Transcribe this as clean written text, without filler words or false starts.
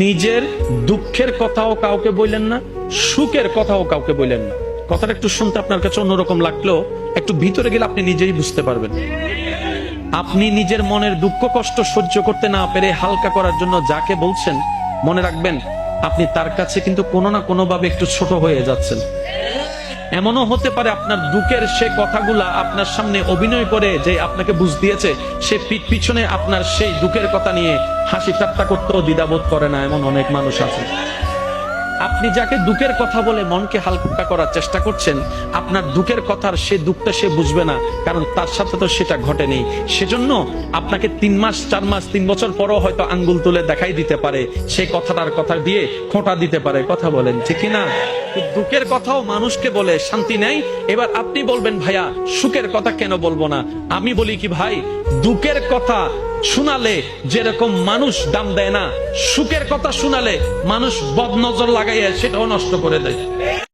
নিজের দুঃখের কথাও কাউকে বললেন না, সুখের কথাও কাউকে বললেন না। কথাটা একটু শুনতে আপনার কাছে অন্যরকম লাগলেও একটু ভিতরে গেলে আপনি নিজেই বুঝতে পারবেন। আপনি নিজের মনের দুঃখ কষ্ট সহ্য করতে না পেরে হালকা করার জন্য যাকে বলছেন, মনে রাখবেন আপনি তার কাছে কিন্তু কোনো না কোনো ভাবে একটু ছোট হয়ে যাচ্ছেন। এমনও হতে পারে আপনার দুঃখের সে কথাগুলা আপনার সামনে অভিনয় করে যে আপনাকে বুঝ দিয়েছে, সে পিছনে আপনার সেই দুঃখের কথা নিয়ে হাসি ঠাট্টা করতেও দ্বিধাবোধ করে না, এমন অনেক মানুষ আছে। আপনি যাকে দুঃখের কথা বলে মনকে হালকা করার চেষ্টা করছেন, আপনার দুঃখের কথার সে দুঃখটা সে বুঝবে না, কারণ তার সাথে তো সেটা ঘটেনি। সেজন্য আপনাকে 3 মাস 4 মাস 3 বছর পরও হয়তো আঙ্গুল তুলে দেখাই দিতে পারে, সেই কথাটার কথা দিয়ে খোঁটা দিতে পারে। কথা বলেন ঠিক কিনা? দুঃখের কথাও মানুষকে বলে শান্তি নেই। এবার আপনি বলবেন ভাইয়া সুখের কথা কেন বলবো না? আমি বলি কি ভাই, দুঃখের কথা শোনালে যেরকম মানুষ দাম দেয় না, সুখের কথা শোনালে মানুষ বদনজর লাগাইয়া সেটাও নষ্ট করে দেয়।